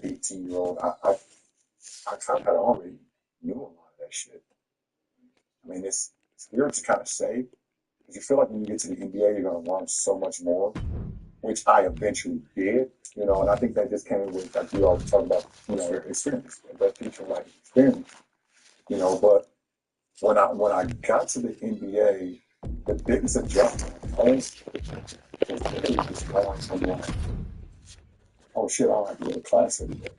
18-year-old, I kind of already knew a lot of that shit. I mean, it's weird to kind of say, because you feel like when you get to the NBA, you're going to learn so much more, which I eventually did, and I think that just came with, like we always talk about, experience, that future life experience, but when I got to the NBA, the biggest adjustment was just going from like, oh shit, I don't have to go to class every day.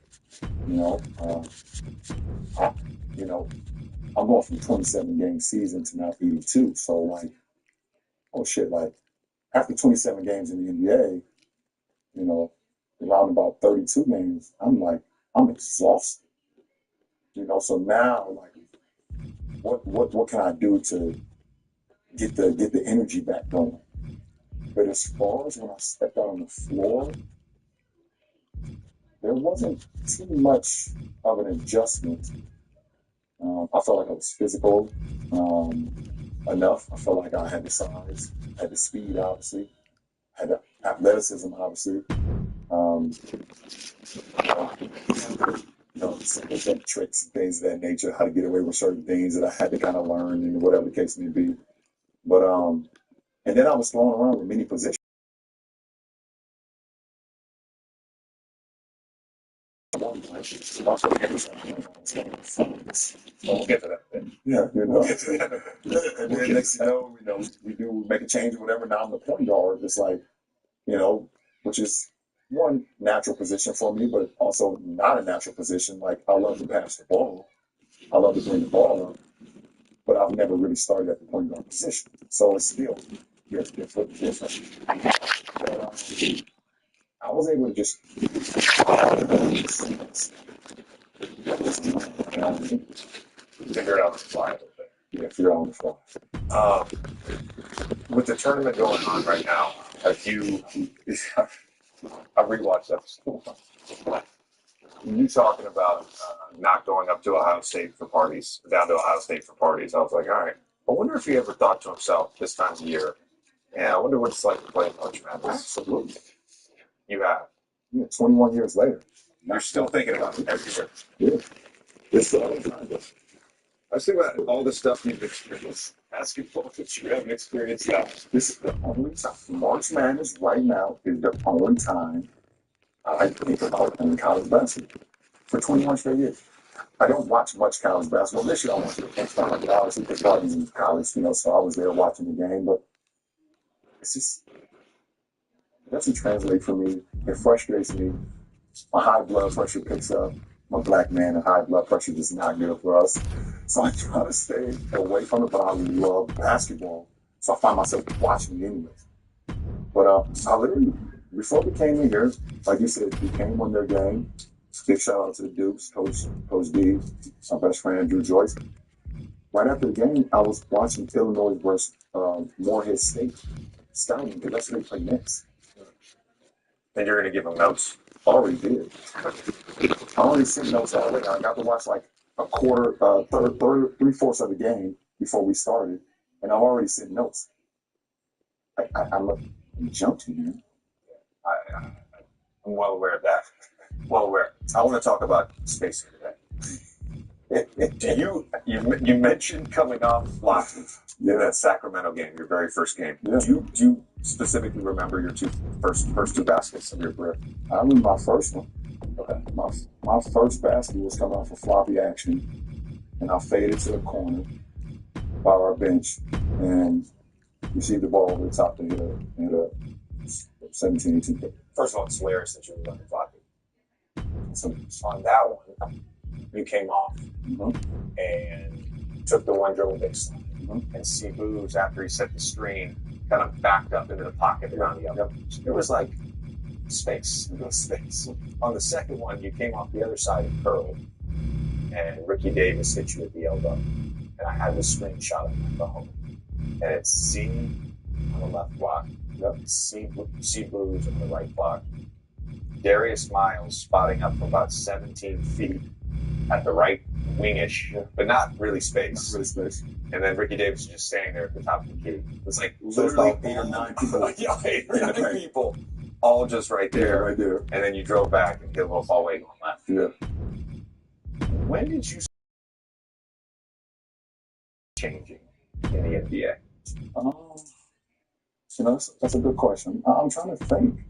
I, I'm going from 27 game season to now 82. So like, oh shit, like after 27 games in the NBA, around about 32 games, I'm exhausted. So now like, what can I do to get the energy back going? But as far as when I stepped out on the floor, there wasn't too much of an adjustment. I felt like I was physical enough. I felt like I had the size, had the speed, obviously, had the athleticism, obviously. Some tricks and things of that nature, how to get away with certain things that I had to kind of learn, and whatever the case may be. But and then I was thrown around with many positions. We'll get to that. Yeah, We'll get to that. And then next thing you know, we make a change or whatever. Now I'm the point guard. It's like, which is one natural position for me, but also not a natural position. Like I love to pass the ball. I love to bring the ball up, but I've never really started at the point guard position. So it's still different. But, I was able to just figure it out on the fly a little bit. Yeah, figure it out on the fly. With the tournament going on right now, have you? I rewatched that. You talking about not going up to Ohio State for parties, down to Ohio State for parties. I was like, all right. I wonder if he ever thought to himself this time of year, I wonder what it's like to play March Madness. Absolutely. You have. Yeah, 21 years later. You're still thinking about it every year. Yeah. It's all the time. I was thinking about all the stuff you've experienced, basketball that you haven't experienced now. This is the only time. March Madness right now is the only time I think about playing college basketball for 21 straight years. I don't watch much college basketball. This year I went to the first time, obviously, because I was in college, so I was there watching the game, but it's just, it doesn't translate for me. It frustrates me. My high blood pressure picks up. I'm a black man, and high blood pressure is not good for us. So I try to stay away from it, but I love basketball. So I find myself watching it anyways. But I literally, before we came in here, like you said, we came on their game. Big shout out to the Dukes, Coach D, my best friend, Drew Joyce. Right after the game, I was watching Illinois versus Morehead State scouting, because that's where they play next. And you're going to give them notes? Already did. I already sent notes already. I got to watch like a quarter, three-fourths of the game before we started, and I've already sent notes. I'm jumped in here. I'm well aware of that. Well aware. I want to talk about spacing today. You mentioned coming off last that Sacramento game, your very first game. Yeah. Do you specifically remember your first two baskets of your career? I remember my first one. Okay. My first basket was coming off a floppy action, and I faded to the corner by our bench and received the ball over the top to hit a 17-18. First of all, it's hilarious that you were running floppy. So on that one, you came off and took the one dribble baseline. And Ceeboo's, after he set the screen, kind of backed up into the pocket around the other. There was like space. On the second one, you came off the other side and curled, and Ricky Davis hit you at the elbow. And I had the screenshot on my phone. And it's C on the left block, Ceeboo's on the right block. Darius Miles spotting up from about 17 feet at the right wingish, but not really space. And then Ricky Davis is just standing there at the top of the key. It's like literally 8 or 9 people. Yeah, 8 or 9 people. all just right there. Yeah, right there. And then you drove back and hit a little fall weight on left. Yeah. When did you start changing in the NBA? You know, that's a good question. I'm trying to think.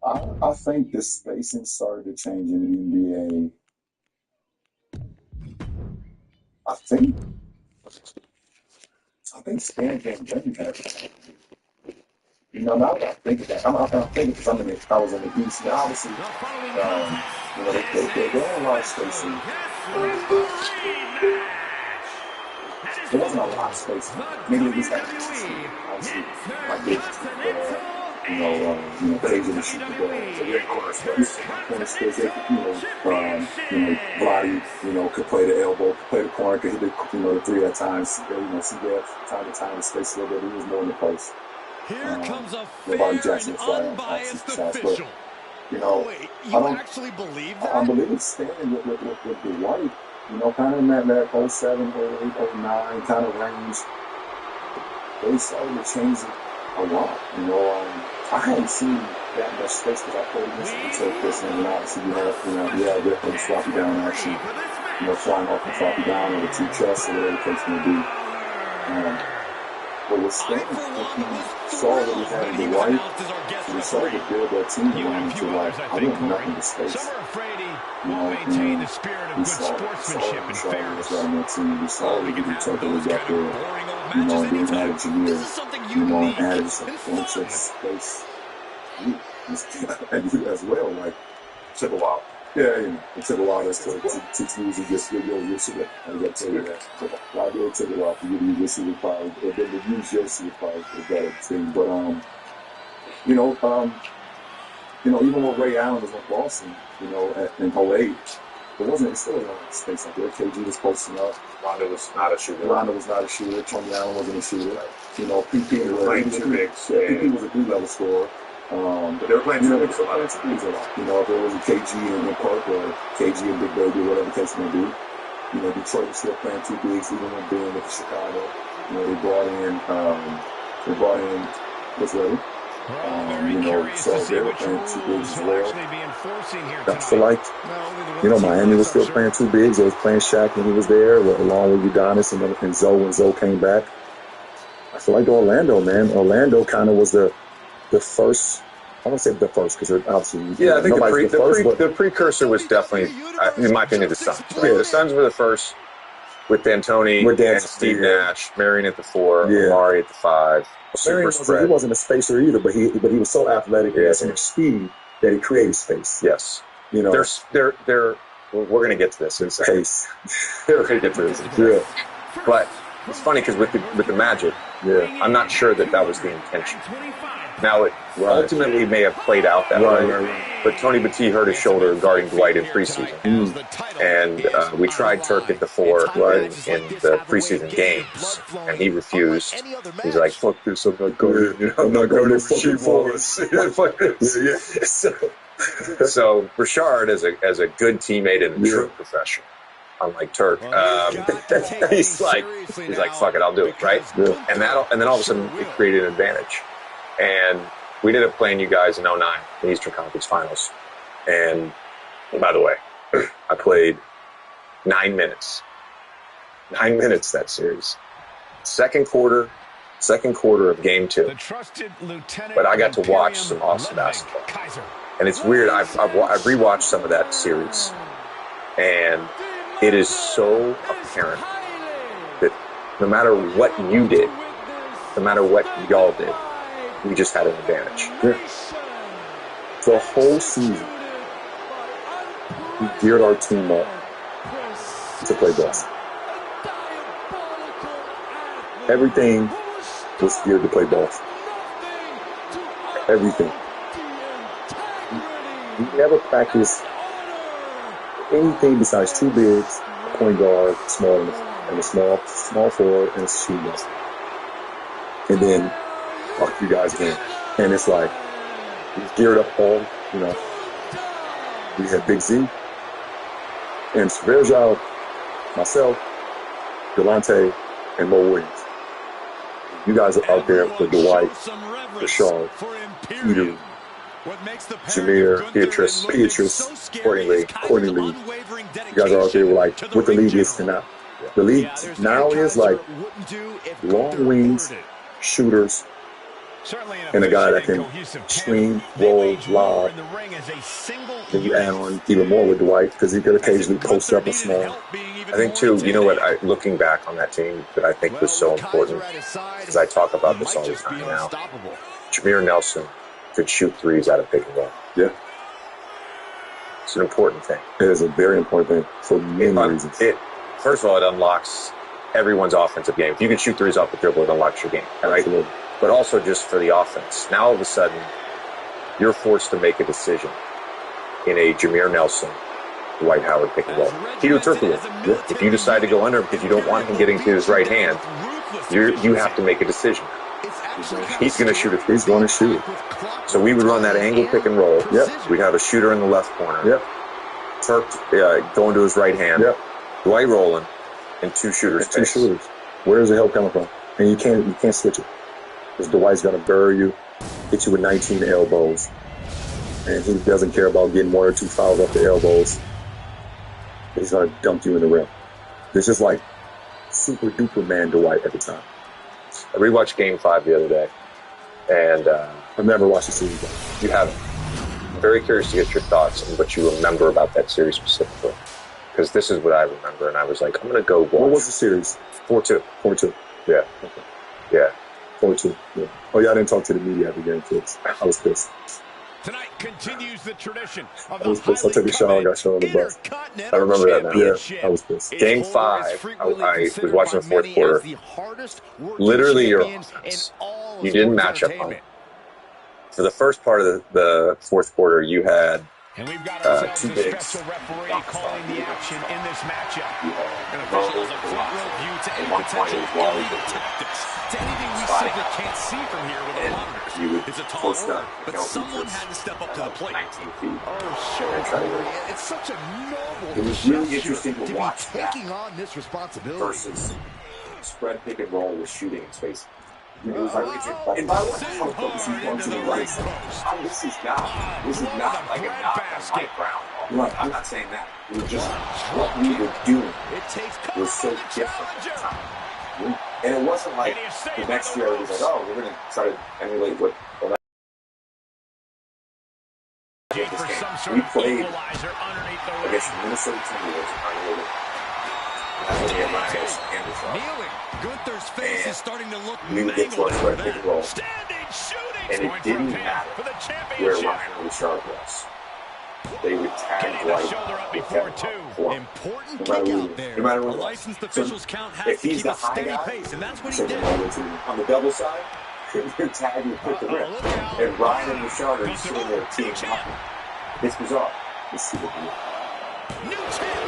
I think the spacing started to change in the NBA. I think Stan Van Gundy had it. You know, now that I think of that, I'm thinking because I was in the East. Now, obviously, you know, they're on a lot of spacing. There wasn't a lot of spacing. Maybe it was that obviously, like this, Cajun to shoot the ball. So they're corner space. Corner space, they could, Vladi, could play the elbow, could play the corner, could hit the, the three at times. See that time to time, the space a little bit. He was more in the post. Here comes a Bobby fair Jackson and fly unbiased shots, official. but Wait, I you don't actually believe that? I believe it's staying with the white, kind of in that 07, 08, 09 kind of range. They started to change it a lot. I hadn't seen that much space because I played against the until Chris, and obviously you have the sloppy down action, flying off the sloppy down or the two chests or whatever the case may be. But with Stan, if he saw what we had in the white, he decided to build that team around to like, I want nothing but space. Some are afraid he won't maintain the spirit of good sportsmanship and fairness. We saw we could totally got there, and then added Jameer, and added some bunch of space. And you as well, like, Took a while. yeah, it took a while to use and just your super. I got to tell you that. Why did it take a while for you to use your superpower? Or then to use your superpower for the better thing. But even when Ray Allen was in Boston, in 08, it still wasn't a space out there. KG was posting up. Rondo was not a shooter. Tony Allen wasn't a shooter. PP was playing too big. PP was a D-level scorer. But they were playing two bigs a lot. If there was a KG and Park or KG and Big Baby, whatever the case may be, Detroit was still playing two bigs, even when being with Chicago. They brought in what's ready. So they were playing two bigs as well. I feel like, Miami was still playing two bigs. They was playing Shaq when he was there, along with Udonis and Zoe when Zoe came back. I feel like Orlando kind of was the first. I won't say the first because obviously. Yeah, I think the precursor was definitely, in my opinion, the Suns. Yeah, the Suns were the first with D'Antoni and Steve Nash, Marion at the 4, Amari at the 5. Super spread. He wasn't a spacer either, but he was so athletic and had so much speed that he created space. Yes, we're going to get to this in a second. We're going to get to this in a second. Yeah. But it's funny because with the Magic, I'm not sure that was the intention. Now, it ultimately may have played out that way, but Tony Battie hurt his shoulder guarding Dwight in preseason. And we tried Turk at the 4 in the preseason games, and he refused. He's like, fuck this, I'm not guarding. I'm not guarding fucking forwards. Fuck this. So Richard, as a good teammate and a true professional, unlike Turk, he's like, fuck it, I'll do it, right? Yeah. And then all of a sudden it created an advantage. And we ended up playing you guys in 09, the Eastern Conference Finals. And by the way, I played 9 minutes. 9 minutes that series. Second quarter of game 2. But I got to watch some awesome basketball. And it's weird, I've rewatched some of that series. And it is so apparent that no matter what you did, no matter what y'all did, we just had an advantage. Yeah. The whole season, we geared our team up to play best. Everything was geared to play best. Everything. We never practiced anything besides two bigs, a point guard, and a small forward, and a shooting guard. And then lock you guys in. And it's like, we geared up all, we had Big Z, and Verjao, myself, Delonte, and Mo Williams. You guys are out there with Dwight, Rashard, Peter, Jameer, Beatrice, Courtney Lee. You guys are out there like what the league is now. The league now is like long wings, shooters, and a guy that can screen, roll, lob. Then you add on even more with Dwight because he could occasionally post up a small. I think, too, you know what, looking back on that team that I think was so important, because I talk about this all the time now, Jameer Nelson could shoot threes out of pick and roll. Yeah. It's an important thing. It is a very important thing for many reasons. First of all, it unlocks everyone's offensive game. If you can shoot threes off the dribble, it unlocks your game, right? Absolutely. But also just for the offense. Now, all of a sudden, you're forced to make a decision in a Jameer Nelson, Dwight Howard pick and roll. Peter Turkoglu, if you decide to go under because you don't want him getting to his right hand, you have to make a decision. He's going to shoot it. He's going to shoot it. So we would run that angle pick and roll. Yep. We'd have a shooter in the left corner. Yep. Turk going to his right hand. Yep. Dwight rolling, and two shooters. Two shooters. Where's the help coming from? And you can't switch it. Because Dwight's going to bury you, hit you with 19 elbows. And he doesn't care about getting 1 or 2 fouls off the elbows. He's going to dump you in the rim. This is like super duper man Dwight at the time. I rewatched Game 5 the other day, and I've never watched the series. You haven't. I'm very curious to get your thoughts on what you remember about that series specifically. Because this is what I remember, and I was like, I'm going to go watch. What was the series? 4-2. 4-2. Yeah. Okay. Yeah. 4-2. Yeah. Oh, yeah, I didn't talk to the media after the game, kids. I was pissed. Tonight continues the tradition of I was pissed. I took a shower and got shown on the bus. I remember that now. Yeah, I was pissed. Game 5, I was watching the fourth quarter. Literally your offense. You didn't match up on it. For the first part of the fourth quarter, you had and we've got ourselves two a bigs. special referee calling the action in this matchup. An official has a front row view to any potential illegal tactics. To anything we simply can't see from here with our monitors. It's a tall order, but someone had to step up to the plate. Oh, sure. It's such a noble It was really interesting to watch taking on this responsibility. versus spread pick and roll with shooting in space. It was like, and by the way, how close he's going to the right side. This is not like a knock on Mike Brown. Right. I'm not saying that. It was just what we were doing was so different at the time. And it wasn't like the next year it was like, oh, we're going to try to emulate what we played against the Minnesota Timberwolves. That's when he had Myers and the Kneeling. Gunther's face is starting to look we would get to our spread pick and roll. Standing shooting. And it didn't matter where Ryan or Richard was. They would tag Dwight with Kevin Love. Important kick out there. No matter The what. licensed officials count has If to he's keep the a high steady guy, pace, and that's what he so did. on the double side, you're tagging with the rim. And Ryan and Richard are sitting there teaming up. It's bizarre. Let's see what we do.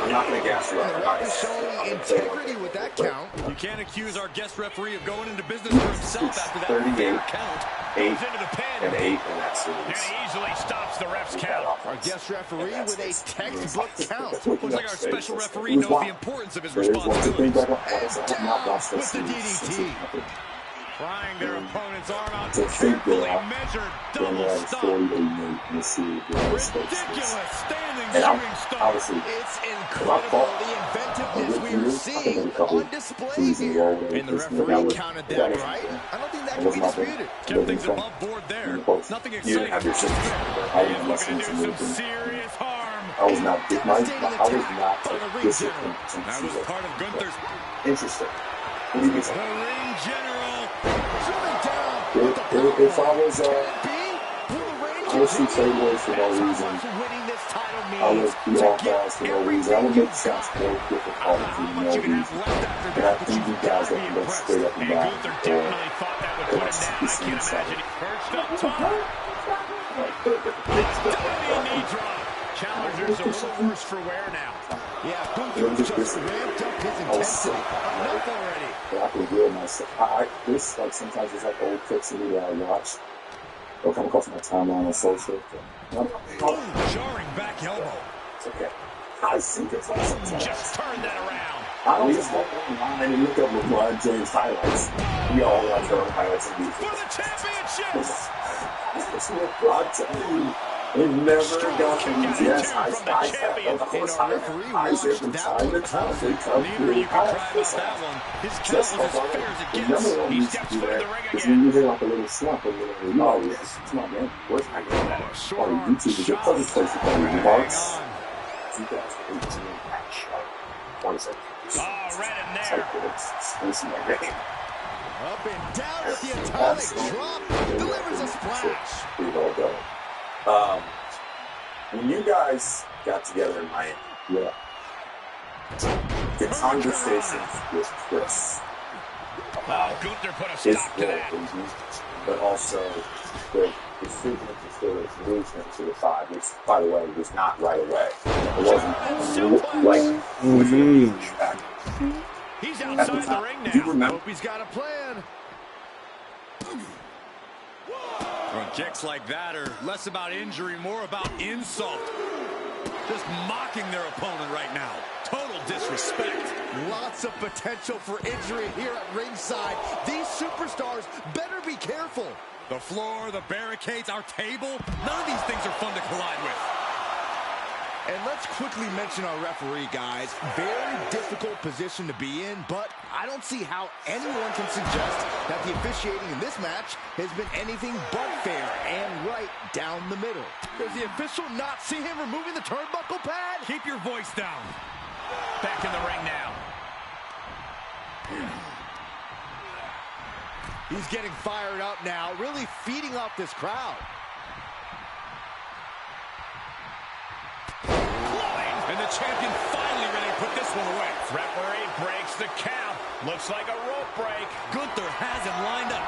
I'm not going to gas you up. Showing integrity with that count. You can't accuse our guest referee of going into business for himself after that 38, count. 8, Into the pen. and 8 in that And series. he easily stops the ref's count. Our guest referee with a textbook count. Looks like our special referee knows the importance of his responsibilities. With the DDT. Prying their opponent's arm out To think carefully that measured the double last stop. 40 they made in the series. Ridiculous standing And shooting star. obviously, It's incredible the inventiveness we are seeing on display here. And the referee counted that right. I don't think that can be disputed. Kept things above board there. Nothing You didn't have your exciting. system. I He is was looking to do some listening to serious harm. I was not disciplined. That was part of Gunther's. Interesting. What do you The think? ring general. Zooming down. If I was, I would shoot fadeaways for no reason. Winning this title I would means be off balls for no reason. I would make shots more difficult for no Much you can reason. have left after And I think you guys that can go straight up and down. Gunther definitely thought that would put him down. I can't imagine he perched up top. Diving knee drop. Challengers a little worse for wear now. yeah, Gunther just ramped up his intensity. Enough already. But I can hear myself. This, like, sometimes it's like old clips of me that I watch. They'll come across my timeline on social. Jarring back elbow. It's okay. I see this sometimes. Just turn that around. I always go online and look up LeBron James highlights. We all watch our highlights and For the championship. I tell you. They never got him. Yes, I have. Of course, I every time the time they come through. You can cry about that one. His count was as fair as it gets. He steps foot in the ring Because again. when you hear like a little slump, oh, yes, it's not game. Where's my game at? YouTube is your public place to play remarks. 2018 match. 27. Oh, right in there. It's my game. Up and down with the atomic drop. Delivers a splash. We've all done it. When you guys got together in Miami, the conversations with Chris Gunther put a stop to that. but also the decision to sort of move him to the side, which, by the way, was not right away. It wasn't like He's outside the ring now. Do you remember? Hope he's got a plan. Well, kicks like that are less about injury, more about insult. Just mocking their opponent right now. Total disrespect. Lots of potential for injury here at ringside. These superstars better be careful. The floor, the barricades, our table, none of these things are fun to collide with. And let's quickly mention our referee, guys. Very difficult position to be in, but I don't see how anyone can suggest that the officiating in this match has been anything but fair and right down the middle. Does the official not see him removing the turnbuckle pad? Keep your voice down. Back in the ring now. He's getting fired up now, really feeding off this crowd. And the champion finally ready to put this one away. Referee breaks the count. Looks like a rope break. Gunther has him lined up.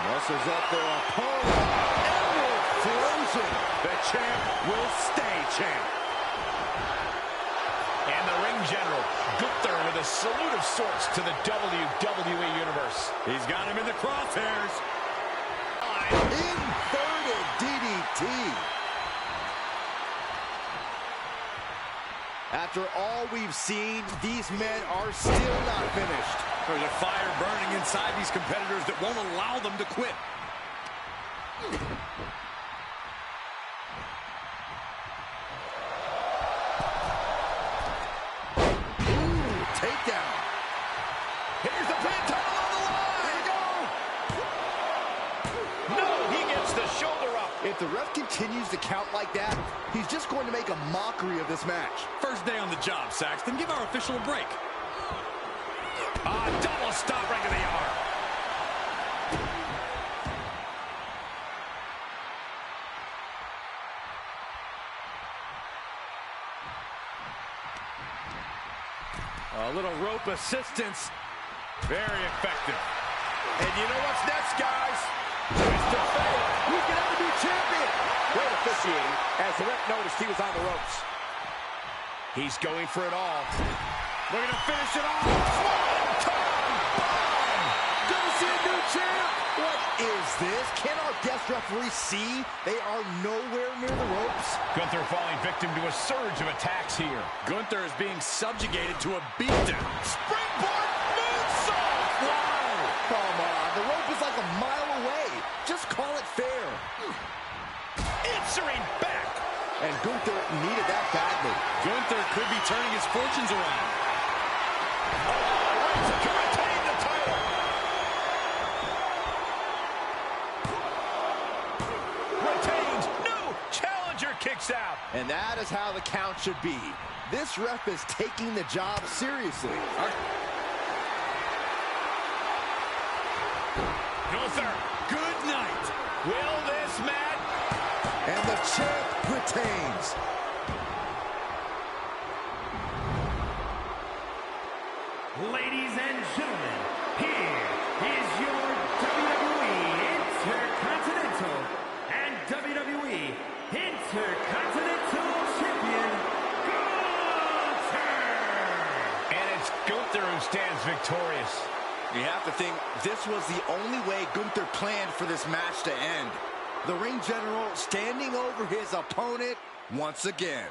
Muscles up their opponent. Elbow frozen. The champ will stay champ. And the ring general, Gunther, with a salute of sorts to the WWE Universe. He's got him in the crosshairs. Inverted DDT. After all we've seen, these men are still not finished. There's a fire burning inside these competitors that won't allow them to quit. Ooh, takedown. Here's the pin, title on the line. Here we go. No, he gets the shoulder up. If the ref continues to count like that, he's just going to make a mockery of this match. First day on the job, Saxton. Give our official a break. Double stop right to the arm. A little rope assistance. Very effective. And you know what's next, guys? Twist of fate. Who's going to have a new champion? Great officiating, as the ref noticed he was on the ropes. He's going for it all. Looking to finish it off. Swan-Kong bomb. Gonna see a new champ. What is this? Can our guest referee see they are nowhere near the ropes? Gunther falling victim to a surge of attacks here. Gunther is being subjugated to a beatdown. Springboard moonsault. Wow. Come on, the rope is like a mile away. Just call it fair. Answering back. And Gunther needed that badly. Gunther could be turning his fortunes around. Oh, to retain the title. Retains. No. Challenger kicks out. And that is how the count should be. This ref is taking the job seriously. Gunther, good night. Will this match? And the champ retains. Ladies and gentlemen, here is your WWE Intercontinental and WWE Intercontinental Champion, Gunther! And it's Gunther who stands victorious. You have to think this was the only way Gunther planned for this match to end. The ring general standing over his opponent once again.